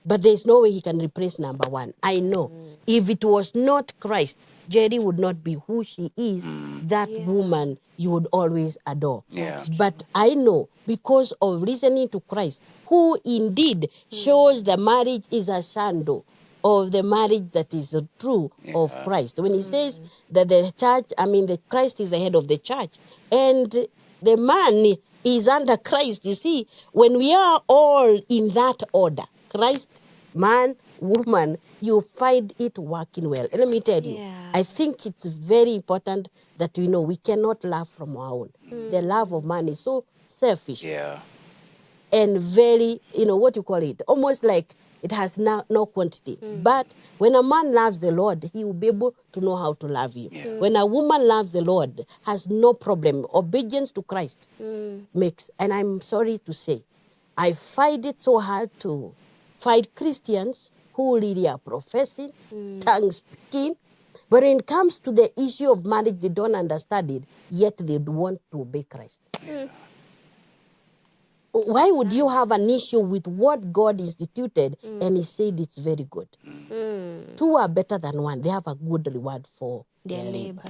But there's no way he can replace number one. I know. If it was not Christ, Njeri would not be who she is. That woman you would always adore. Yeah. But I know, because of listening to Christ, who indeed shows the marriage is a shadow of the marriage that is true of Christ. When he says that the church, the Christ is the head of the church, and the man is under Christ. You see, when we are all in that order, Christ, man, woman, you find it working well. And let me tell you, I think it's very important that we know we cannot love from our own. The love of man is so selfish. Yeah. And very, what you call it, almost like it has no quantity. But when a man loves the Lord, he will be able to know how to love you. When a woman loves the Lord, has no problem. Obedience to Christ makes. And I'm sorry to say, I find it so hard to find Christians who really are professing, tongue speaking, but when it comes to the issue of marriage, they don't understand it, yet they want to obey Christ. Why would you have an issue with what God instituted and he said it's very good? Two are better than one. They have a good reward for their labor.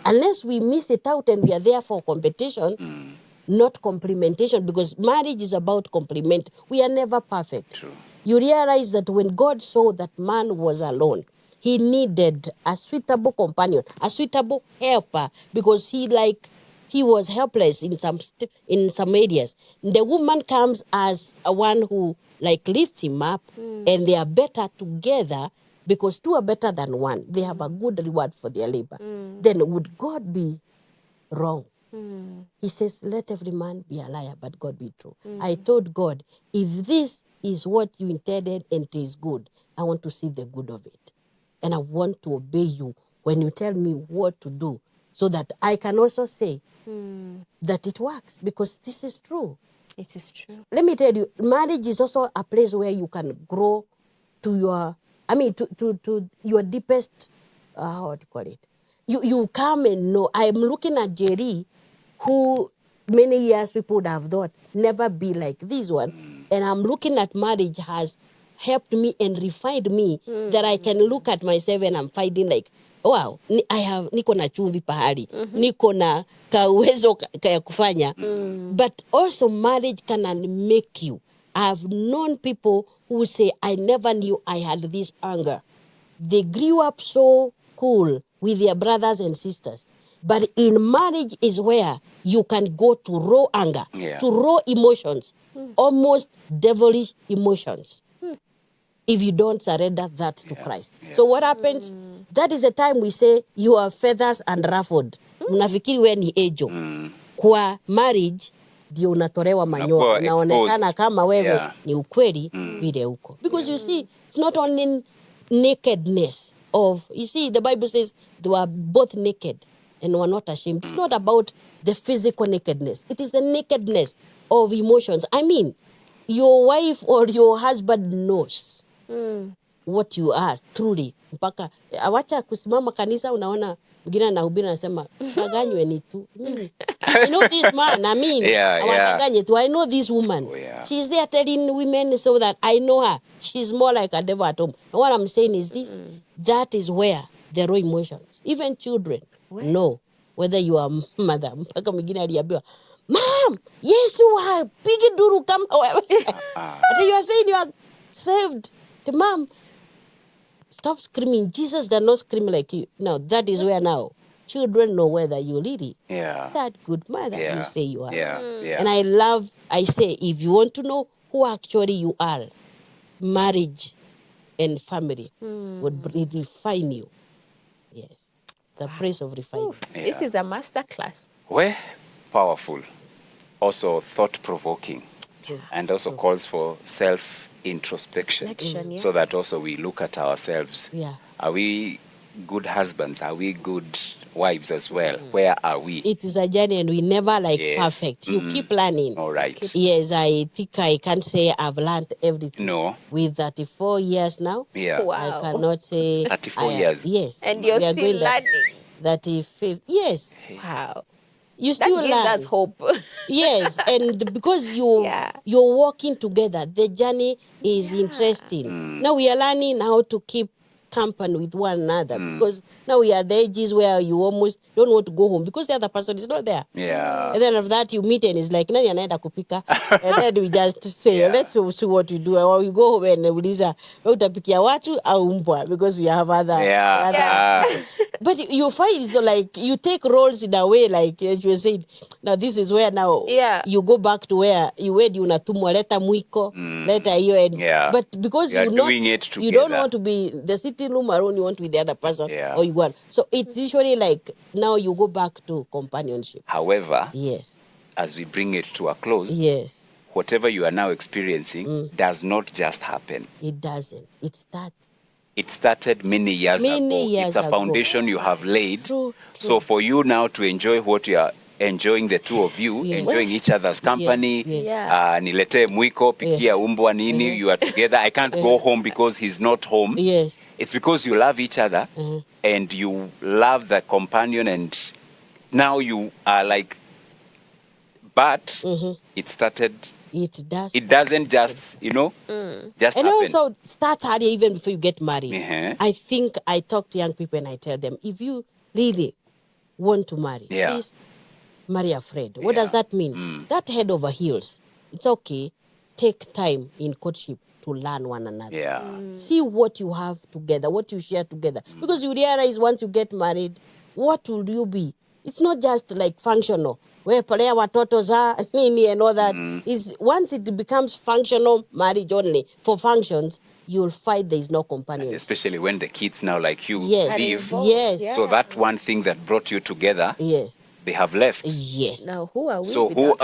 Unless we miss it out and we are there for competition, not complementation, because marriage is about complement. We are never perfect. True. You realize that when God saw that man was alone, he needed a suitable companion, a suitable helper, because he was helpless in some areas. The woman comes as a one who lifts him up, and they are better together, because two are better than one. They have a good reward for their labor. Then would God be wrong? He says, let every man be a liar, but God be true. I told God, if this is what you intended and it is good, I want to see the good of it. And I want to obey you when you tell me what to do, so that I can also say that it works, because this is true. It is true. Let me tell you, marriage is also a place where you can grow to your, to your deepest, how do you call it? You come and know. I'm looking at Njeri, who many years people would have thought never be like this one. And I'm looking at marriage has helped me and refined me, that I can look at myself and I'm finding like, wow, niko na chumvi pahali, niko na kauwezo ya kufanya. But also marriage can make you. I've known people who say, I never knew I had this anger. They grew up so cool with their brothers and sisters. But in marriage is where you can go to raw anger, to raw emotions, almost devilish emotions, if you don't surrender that to Christ. So what happens? That is the time we say, you are feathers and ruffled. Unafikiri we ni ejo. Kwa marriage, ndio unatolewa manyoya. Unaonekana kama wewe ni ukweli vile uko. Because you see, it's not only nakedness of, you see, the Bible says they were both naked and were not ashamed. It's not about the physical nakedness. It is the nakedness of emotions. I mean, your wife or your husband knows what you are truly. Mpaka awacha kusimama kanisa, unaona mwingine anahubiri anasema danganywe ni tu. I know this man, I mean, awadanganye tu. I know this woman. She's there telling women so that I know her. She's more like a devil at home. And what I'm saying is this, that is where the raw emotions, even children know whether you are mother. Mpaka mwingine aliambiwa, Mom, Yesu pigi duru kama wewe. You are saying you are saved. The mom, stop screaming. Jesus does not scream like you. Now, that is where now children know whether you're really that good mother you say you are. And I say, if you want to know who actually you are, marriage and family would refine you. Yes. The praise of refining. This is a master class. Well, powerful. Also thought-provoking. And also calls for self-introspection. So that also we look at ourselves. Are we good husbands? Are we good wives as well? Where are we? It is a journey and we never perfect. You keep learning. All right. Yes, I think I can't say I've learned everything. No. With 34 years now. Yeah. Wow. I cannot say. 34 years. Yes. And you're still learning. 35. Yes. Wow. You still that gives learn. us hope. Yes, and because you're walking together, the journey is interesting. Now we are learning how to keep company with one another because now we are at the ages where you almost don't want to go home because the other person is not there. Yeah. And then after that you meet and it's like, nani anaenda kupika? And then we just say, let's see what we do. Or we go home and uliza, utapikia watu au mbwa because we have other. But you find so like you take roles in a way like as you said. Now this is where now you go back to where you unatumwa leta mwiko, leta hiyo and but because you don't want to be the sitting room alone, you want to be the other person or you want. So it's usually like now you go back to companionship. However, as we bring it to a close, whatever you are now experiencing does not just happen. It doesn't. It started many years ago. It's a foundation you have laid. True. So for you now to enjoy what you are enjoying, the two of you, enjoying each other's company, niletee mwiko, pikia umbwa nini, you are together. I can't go home because he's not home. Yes. It's because you love each other and you love the companion and now you are like, but it started. It does. It doesn't just, just and happen. also start earlier even before you get married. I think I talk to young people and I tell them, if you really want to marry, please marry a friend. What does that mean? That head over heels. It's okay. Take time in courtship to learn one another. See what you have together, what you share together. Because you realize once you get married, what will you be? It's not just like functional. Where palea watoto za nini and all that. Is once it becomes functional marriage only for functions, you'll find there is no companionship. Especially when the kids now like you leave. Yes. So that one thing that brought you together, they have left. Yes. Now who are we? So who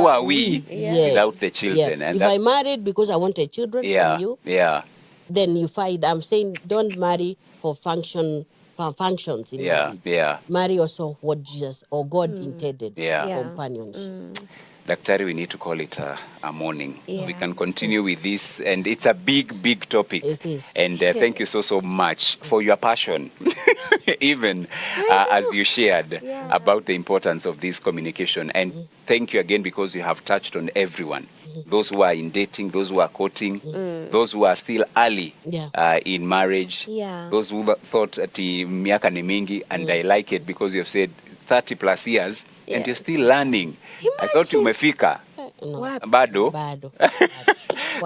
are we without the children? And if I married because I wanted children from you, then you find I'm saying don't marry for functions in marriage. Marry also what Jesus or God intended. Companions. Daktari, we need to call it a morning. We can continue with this, and it's a big topic. It is. And thank you so much for your passion, even as you shared about the importance of this communication. And thank you again because you have touched on everyone. Those who are in dating, those who are courting, those who are still early in marriage, those who thought ati miaka ni mingi, and I like it because you've said 30 plus years and you're still learning. I thought umefika. No. Bado.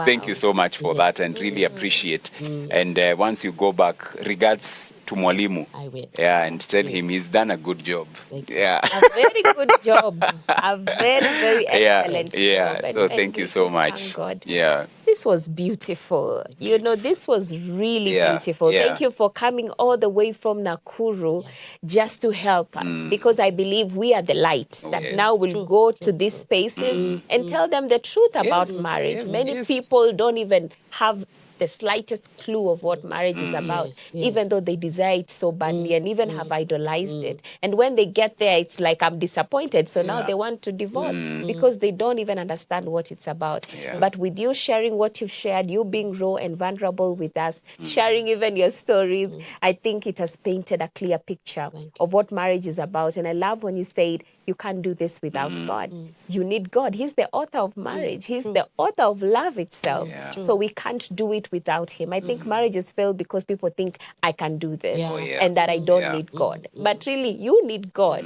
Thank you so much for that and really appreciate. And once you go back, regards to Mwalimu. I will. Yeah, and tell him he's done a good job. Yeah. A very good job. A very excellent job. So thank you so much. Thank God. Yeah. This was beautiful. You know, this was really beautiful. Yeah. Thank you for coming all the way from Nakuru just to help us because I believe we are the light that now will go to these spaces and tell them the truth about marriage. Many people don't even have the slightest clue of what marriage is about, even though they desire it so badly and even have idolized it. And when they get there, it's like, I'm disappointed. So now they want to divorce because they don't even understand what it's about. But with you sharing what you've shared, you being raw and vulnerable with us, sharing even your stories, I think it has painted a clear picture of what marriage is about. And I love when you said, you can't do this without God. You need God. He's the author of marriage. He's the author of love itself. So we can't do it without him. I think marriages fail because people think, I can do this and that I don't need God. But really, you need God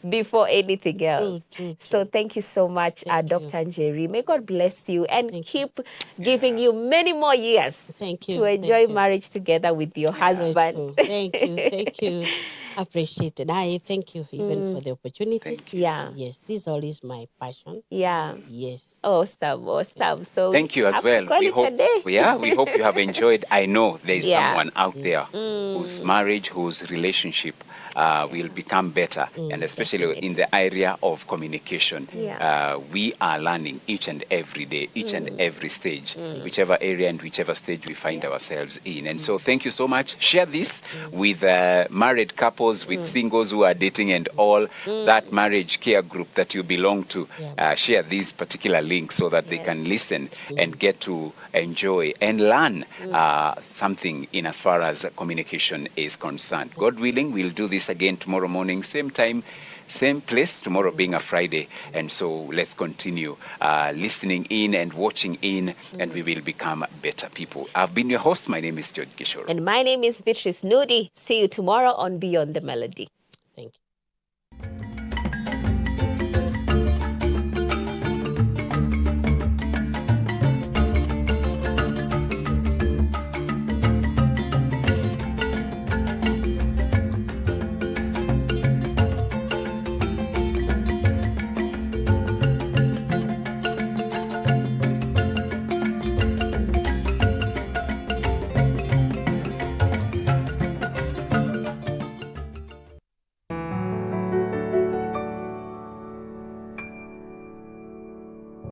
before anything else. So thank you so much, Dr. Njeri. May God bless you and keep giving you many more years to enjoy marriage together with your husband. Thank you. Thank you. Appreciate it. I thank you even for the opportunity. Thank you. Yeah. Yes, this all is my passion. Yeah. Yes. Awesome. So thank you as well. We hope, we hope you have enjoyed. I know there is someone out there whose marriage, whose relationship will become better, and especially in the area of communication. We are learning each and every day, each and every stage, whichever area and whichever stage we find ourselves in. And so thank you so much. Share this with married couples, with singles who are dating and all, that marriage care group that you belong to. Share these particular links so that they can listen and get to enjoy and learn something in as far as communication is concerned. God willing, we'll do this again tomorrow morning, same time, same place, tomorrow being a Friday. And so let's continue listening in and watching in, and we will become better people. I've been your host. My name is Njeri Gachohi. And my name is Beatrice Nudi. See you tomorrow on Beyond the Melody. Thank you.